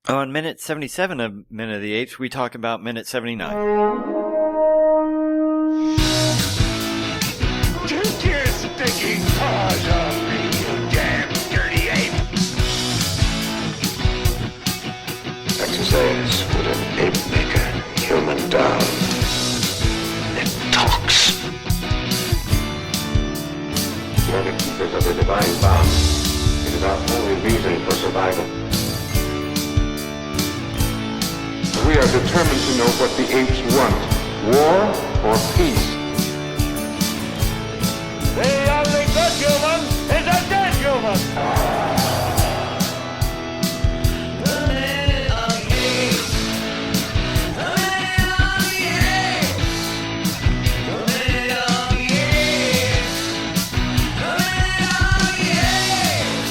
On minute 77 of Minute of the Apes, we talk about minute 79. Take your stinking paws off me, you damn dirty ape! Exercise with an ape maker, human doll. It talks. We are the keepers of the divine bomb. It is our only reason for survival. We are determined to know what the apes want, war or peace. The only good human is a dead human! The Minute of the Apes. The Minute of the Apes. The Minute of the Apes. The Minute of the Apes.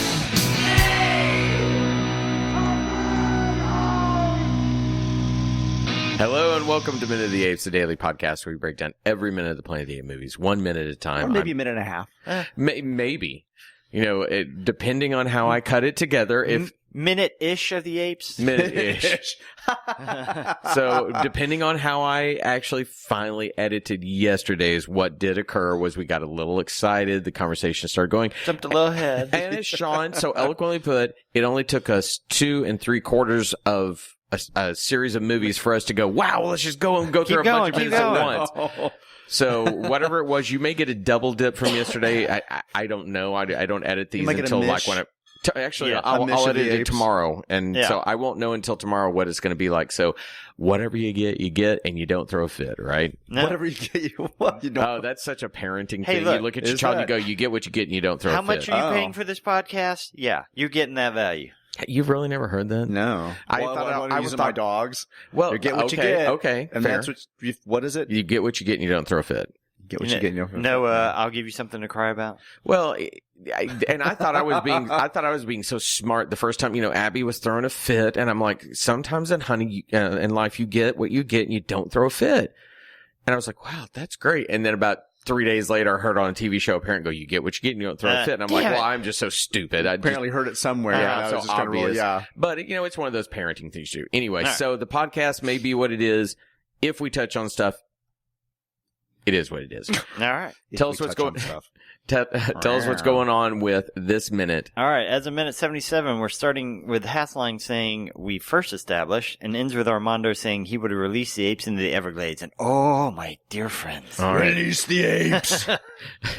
Hello and welcome to Minute of the Apes, the daily podcast where we break down every minute of the Planet of the Apes movies, 1 minute at a time. Or maybe a minute and a half. Maybe. You know, depending on how I cut it together, if... Minute-ish of the Apes? Minute-ish. So, depending on how I actually finally edited yesterday's, what did occur was we got a little excited, the conversation started going. Jumped a little ahead. And as Sean so eloquently put, it only took us 2 3/4 of a series of movies for us to go, wow, let's just go through a bunch of minutes at once. So whatever it was, you may get a double dip from yesterday. I don't know. I don't edit these until like when actually I'll edit it tomorrow, and so I won't know until tomorrow what it's going to be like. So whatever you get, and you don't throw a fit, right? No. Whatever you get, you don't. Oh, that's such a parenting thing. Look, you look at your child, and you go, you get what you get, and you don't throw a fit. How much are you paying for this podcast? Yeah, you're getting that value. You've really never heard that? No. I thought I was was my dogs. Well, you get what you get. Okay, And fair. that's what is it? You get what you get, and you don't throw a fit. Get what you get. I'll give you something to cry about. Well, I thought I was being so smart the first time. You know, Abby was throwing a fit, and I'm like, sometimes in life, you get what you get, and you don't throw a fit. And I was like, wow, that's great. And then about 3 days later, I heard on a TV show a parent go, you get what you get and you don't throw a fit. And I'm like, well, I'm just so stupid. I apparently heard it somewhere. Yeah, so so obvious. Yeah. But, you know, it's one of those parenting things too. Anyway, so the podcast may be what it is. If we touch on stuff, it is what it is. All right. Tell us what's going Tell us what's going on with this minute. All right. As of minute 77, we're starting with Hathline saying we first established and ends with Armando saying he would have released the apes into the Everglades. And oh, my dear friends. All right. Release the apes.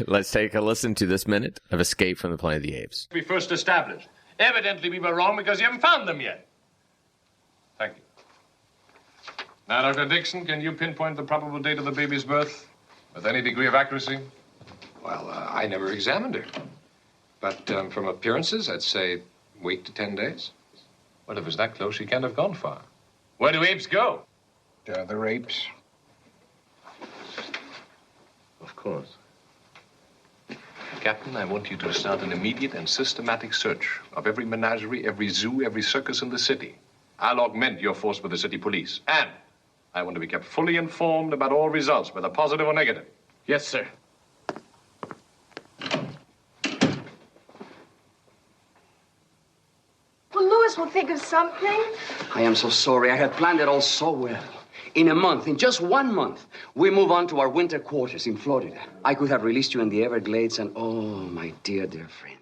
Let's take a listen to this minute of Escape from the Planet of the Apes. We first established. Evidently we were wrong because you haven't found them yet. Thank you. Now, Dr. Dixon, can you pinpoint the probable date of the baby's birth with any degree of accuracy? Well, I never examined her. But from appearances, I'd say a week to 10 days. Well, if it's that close, she can't have gone far. Where do apes go? To other apes. Of course. Captain, I want you to start an immediate and systematic search of every menagerie, every zoo, every circus in the city. I'll augment your force with the city police. And I want to be kept fully informed about all results, whether positive or negative. Yes, sir. Well, Louis will think of something. I am so sorry. I had planned it all so well. In a month, in just 1 month, we move on to our winter quarters in Florida. I could have released you in the Everglades and, oh, my dear, dear friend.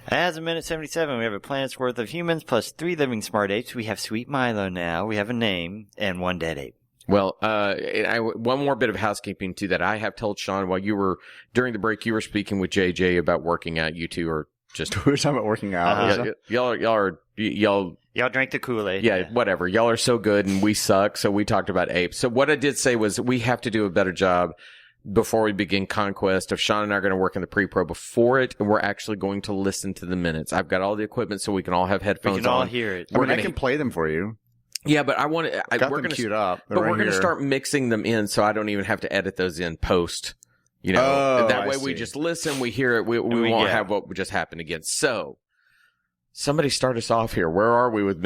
As of minute 77, we have a planet's worth of humans plus 3 living smart apes. We have Sweet Milo now. We have a name and 1 dead ape. Well, one more bit of housekeeping too that I have told Sean while you were, during the break, you were speaking with JJ about working out. You two are just... We were talking about working out. Y'all drank the Kool-Aid. Yeah, whatever. Y'all are so good and we suck. So we talked about apes. So what I did say was we have to do a better job before we begin Conquest of Sean and I are going to work in the pre-pro before it. And we're actually going to listen to the minutes. I've got all the equipment so we can all have headphones on. We can all hear it. I can play them for you. Yeah, but I want to. We're going to queued up. But we're going to start mixing them in, so I don't even have to edit those in post. You know, that way we just listen, we hear it, we won't have what just happened again. So, somebody start us off here. Where are we with?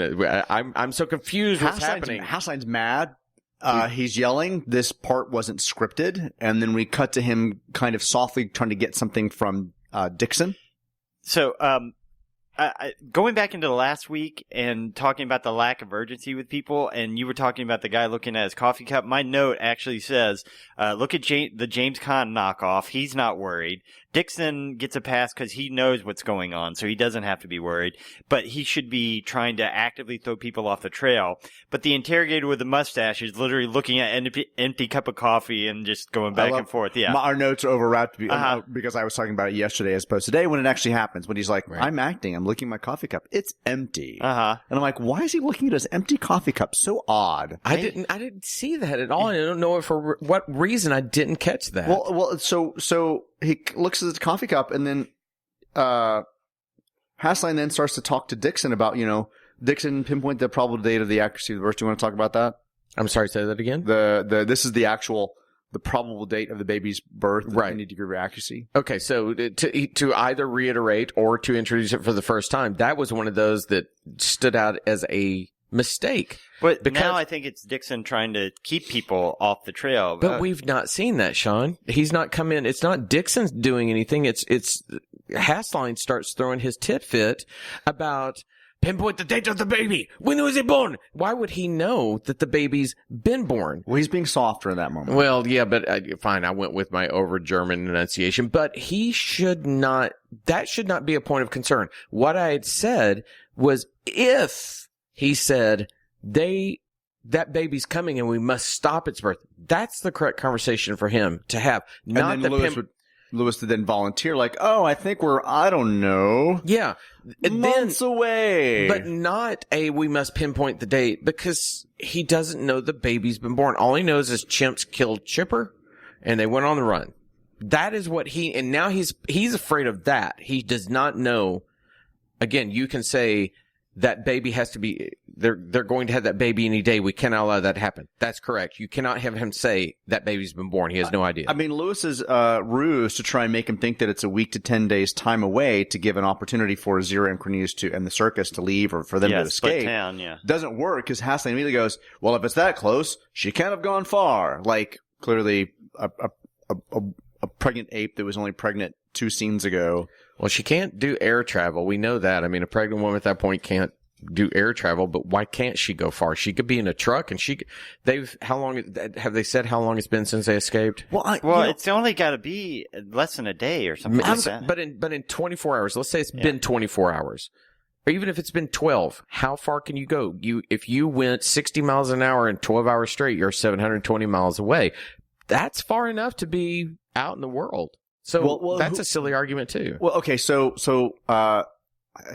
I'm so confused. What's happening? Hassline's mad. He's yelling. This part wasn't scripted, and then we cut to him kind of softly trying to get something from Dixon. So, going back into the last week and talking about the lack of urgency with people, and you were talking about the guy looking at his coffee cup, my note actually says, look at the James Caan knockoff. He's not worried. Dixon gets a pass because he knows what's going on, so he doesn't have to be worried. But he should be trying to actively throw people off the trail. But the interrogator with the mustache is literally looking at an empty cup of coffee and just going back and forth. Yeah, our notes are overwrapped because I was talking about it yesterday as opposed to today when it actually happens. When he's like, I'm acting, I'm looking at my coffee cup. It's empty. And I'm like, why is he looking at his empty coffee cup? So odd. I didn't see that at all. I don't know for what reason I didn't catch that. Well, so he looks at his coffee cup, and then Hasline then starts to talk to Dixon about, Dixon pinpoint the probable date of the accuracy of the birth. Do you want to talk about that? I'm sorry, say that again? This is the probable date of the baby's birth, right? Any degree of accuracy. Okay, so to either reiterate or to introduce it for the first time, that was one of those that stood out as a mistake. But now I think it's Dixon trying to keep people off the trail. But we've not seen that, Sean. He's not come in. It's not Dixon doing anything. It's Hasline starts throwing his tit fit about pinpoint the date of the baby. When was he born? Why would he know that the baby's been born? Well, he's being softer in that moment. Well, yeah, but fine. I went with my over German enunciation, but he should not. That should not be a point of concern. What I had said was if he said that baby's coming and we must stop its birth. That's the correct conversation for him to have. Not and then Lewis would then volunteer like, I think I don't know. Yeah. Months away. But not we must pinpoint the date because he doesn't know the baby's been born. All he knows is chimps killed Chipper and they went on the run. That is what and now he's afraid of that. He does not know. Again, you can say that baby has to be, they're going to have that baby any day. We cannot allow that to happen. That's correct. You cannot have him say that baby's been born. He has no idea. I mean, Lewis's ruse to try and make him think that it's a week to 10 days time away to give an opportunity for Zira and Cornelius and the circus to leave or for them to escape doesn't work because Hasline immediately goes, well, if it's that close, she can't have gone far. Like, clearly a pregnant ape that was only pregnant 2 scenes ago. Well, she can't do air travel. We know that. I mean, a pregnant woman at that point can't do air travel, but why can't she go far? She could be in a truck and how long have they said how long it's been since they escaped? Well, it's only got to be less than a day or something like that. But in 24 hours, let's say it's been 24 hours. Or even if it's been 12, how far can you go? If you went 60 miles an hour in 12 hours straight, you're 720 miles away. That's far enough to be out in the world. So that's a silly argument too. Well, okay, so I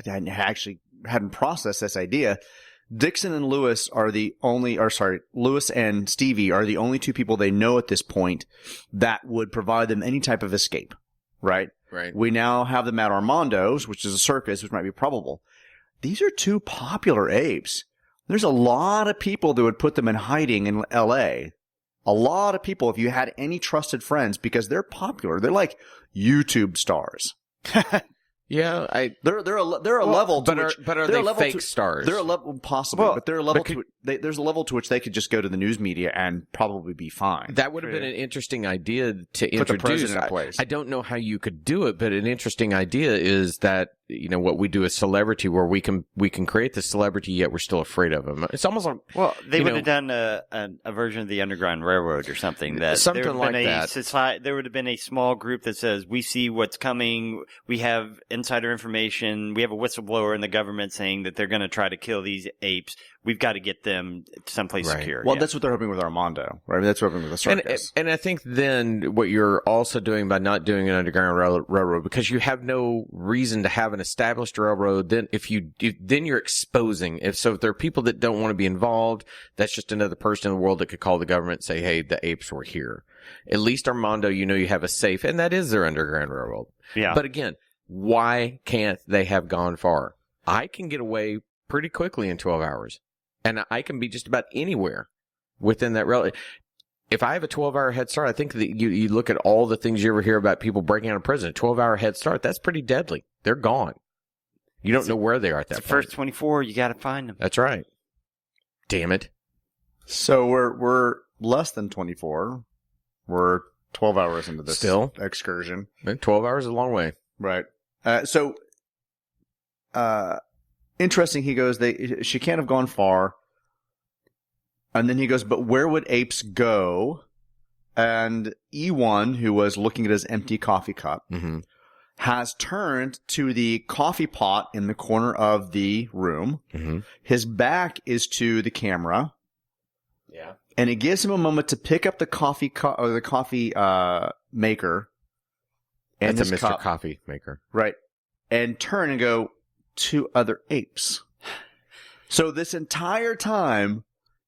actually hadn't processed this idea. Dixon and Lewis Lewis and Stevie are the only 2 people they know at this point that would provide them any type of escape, right? Right. We now have them at Armando's, which is a circus, which might be probable. These are 2 popular apes. There's a lot of people that would put them in hiding in L.A., a lot of people, if you had any trusted friends, because they're popular. They're like YouTube stars. Yeah, they're a level to which, but are they fake stars? They're a level possibly, but they're a level there's a level to which they could just go to the news media and probably be fine. That would have been an interesting idea to introduce. Put the president in place. I don't know how you could do it, but an interesting idea is that what we do as celebrity, where we can create the celebrity yet we're still afraid of them. It's almost like they would have done a version of the Underground Railroad or something that there would have been a small group that says we see what's coming, we have insider information, we have a whistleblower in the government saying that they're going to try to kill these apes. We've got to get them someplace secure. Well, that's what they're hoping with Armando, right? I mean, that's what they're hoping with the circus. And I think then what you're also doing by not doing an Underground Railroad, because you have no reason to have an established railroad, then then you're exposing. If there are people that don't want to be involved, that's just another person in the world that could call the government and say, hey, the apes were here. At least Armando, you have a safe, and that is their Underground Railroad. Yeah. But again, why can't they have gone far? I can get away pretty quickly in 12 hours. And I can be just about anywhere within that railroad. If I have a 12-hour head start, I think that you look at all the things you ever hear about people breaking out of prison. A 12-hour head start, that's pretty deadly. They're gone. You don't know where they are at that point. The first 24, you got to find them. That's right. Damn it. So we're less than 24. We're 12 hours into this excursion. 12 hours is a long way. Right. So interesting. He goes, she can't have gone far. And then he goes, but where would apes go? And E1, who was looking at his empty coffee cup, has turned to the coffee pot in the corner of the room. His back is to the camera. Yeah. And it gives him a moment to pick up the coffee or the coffee maker. And That's a Mr. cup, Coffee Maker. right? And turn and go, 2 other apes. So this entire time,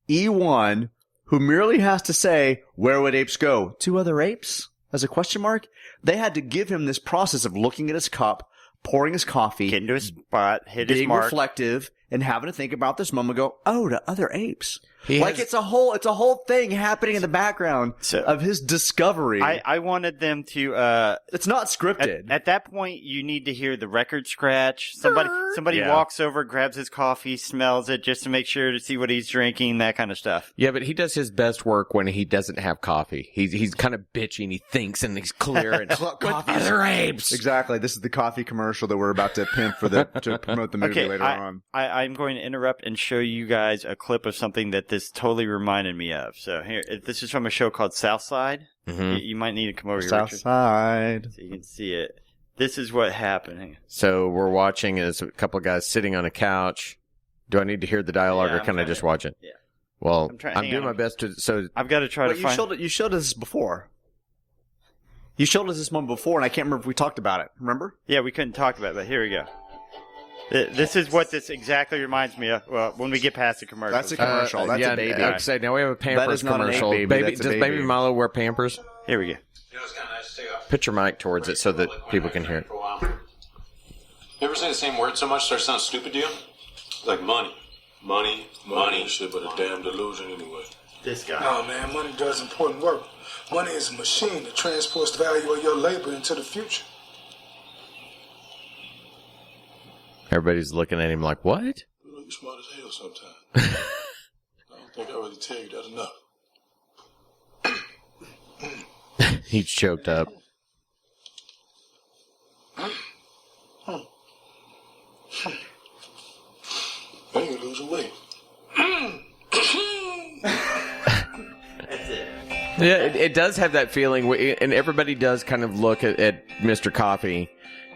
E1, who merely has to say, where would apes go? 2 other apes? As a question mark? They had to give him this process of looking at his cup, pouring his coffee, Get into a spot, hit his being mark. reflective, and having to think about this moment. Go, oh, to other apes. It's a whole thing happening in the background of his discovery. I wanted them to. It's not scripted. At that point, you need to hear the record scratch. Somebody walks over, grabs his coffee, smells it just to make sure to see what he's drinking, that kind of stuff. Yeah, but he does his best work when he doesn't have coffee. He's kind of bitchy and he thinks and he's clear and other apes. Exactly. This is the coffee commercial that we're about to pimp to promote the movie later on. I'm going to interrupt and show you guys a clip of something that this totally reminded me of. So here, this is from a show called Southside. You might need to come over here, Richard, Southside, so you can see it. This is what happened. So we're watching as a couple of guys sitting on a couch. Do I need to hear the dialogue or can I just watch it? Yeah. Well, I'm doing my best to. So I've got to try to find. You showed us this before. You showed us this one before, and I can't remember if we talked about it. Remember? Yeah, we couldn't talk about it, but here we go. This is what this exactly reminds me of. Well, when we get past the commercial. That's a commercial. That's a baby. Like I said, now we have a Pampers that is not commercial. An ape baby. Does Baby Milo wear Pampers? Here we go. Put your mic towards it so that people can hear it. You ever say the same word so much it starts sounding stupid to you? Like money. Money. Shit, but a damn delusion anyway. This guy. No, man, money does important work. Money is a machine that transports the value of your labor into the future. Everybody's looking at him like, what? You're smart as hell sometimes. I don't think I really tell you that enough. He's choked up. Now you're losing weight. Yeah, it does have that feeling, and everybody does kind of look at Mr. Coffee,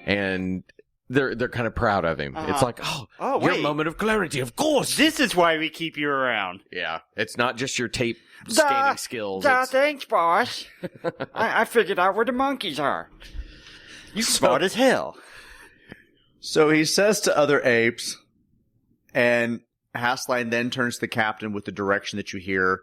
and they're kind of proud of him. It's like, your wait. moment of clarity, of course. This is why we keep you around. Yeah, it's not just your tape scanning skills. Thanks, boss. I figured out where the monkeys are. You smart as hell. So he says to other apes, and Hasline then turns to the captain with the direction that you hear.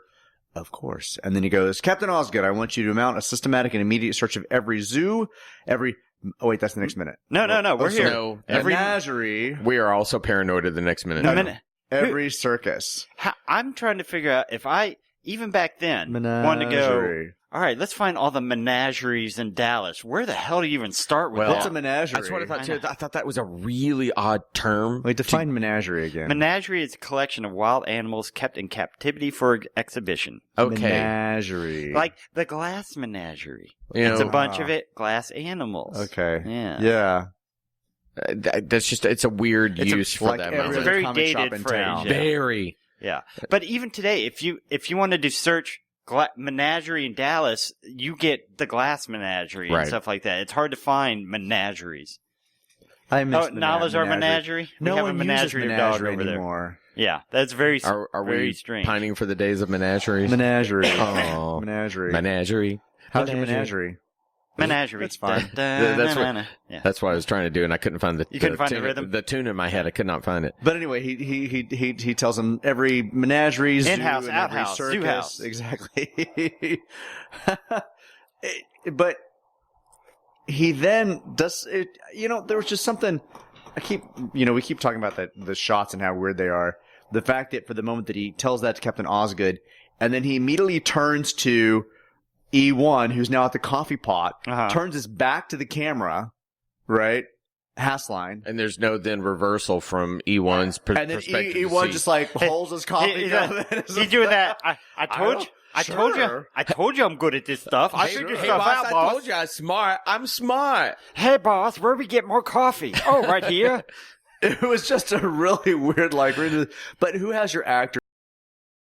Of course. And then he goes, Captain Osgood, I want you to mount a systematic and immediate search of every zoo, oh wait, that's the next minute. No, we're here. No, every menagerie. We are also paranoid of the next minute. Every circus. I'm trying to figure out if I, even back then, wanted to go, all right, let's find all the menageries in Dallas. Where the hell do you even start with that? What's a menagerie? That's what I thought too. I thought that was a really odd term. Wait, define menagerie again. Menagerie is a collection of wild animals kept in captivity for exhibition. Okay. Menagerie. Like the glass menagerie. It's a bunch of glass animals. Okay. Yeah. That's just, it's a weird use for like that. It's a very dated phrase. Very. Yeah. But even today, if you wanted to search menagerie in Dallas, you get the glass menagerie and stuff like that. It's hard to find menageries. I miss Nala's our menagerie. No we have one a menagerie uses of dog menagerie over anymore. there. Yeah, that's very Are very we strange. pining for the days of menageries? Menagerie. Oh. Menagerie. Menagerie. How's your menagerie? Menagerie. That's fine. That's what I was trying to do, and I couldn't find the. You couldn't find tune, the rhythm. The tune in my head, I could not find it. But anyway, he tells him every menagerie, zoo, in-house, and out-house, every circus, zoo-house. Exactly. But he then does it. There was just something. We keep talking about the shots and how weird they are. The fact that for the moment that he tells that to Captain Osgood, and then he immediately turns to E1, who's now at the coffee pot, turns his back to the camera, right? Hasline. And there's no then reversal from E1's perspective. And then E1 just like holds his coffee. He's doing that. I told you I'm good at this stuff. I figured stuff out, boss. I told you I'm smart. I'm smart. Hey, boss, where we get more coffee? Oh, right here. It was just a really weird, like, but who has your actor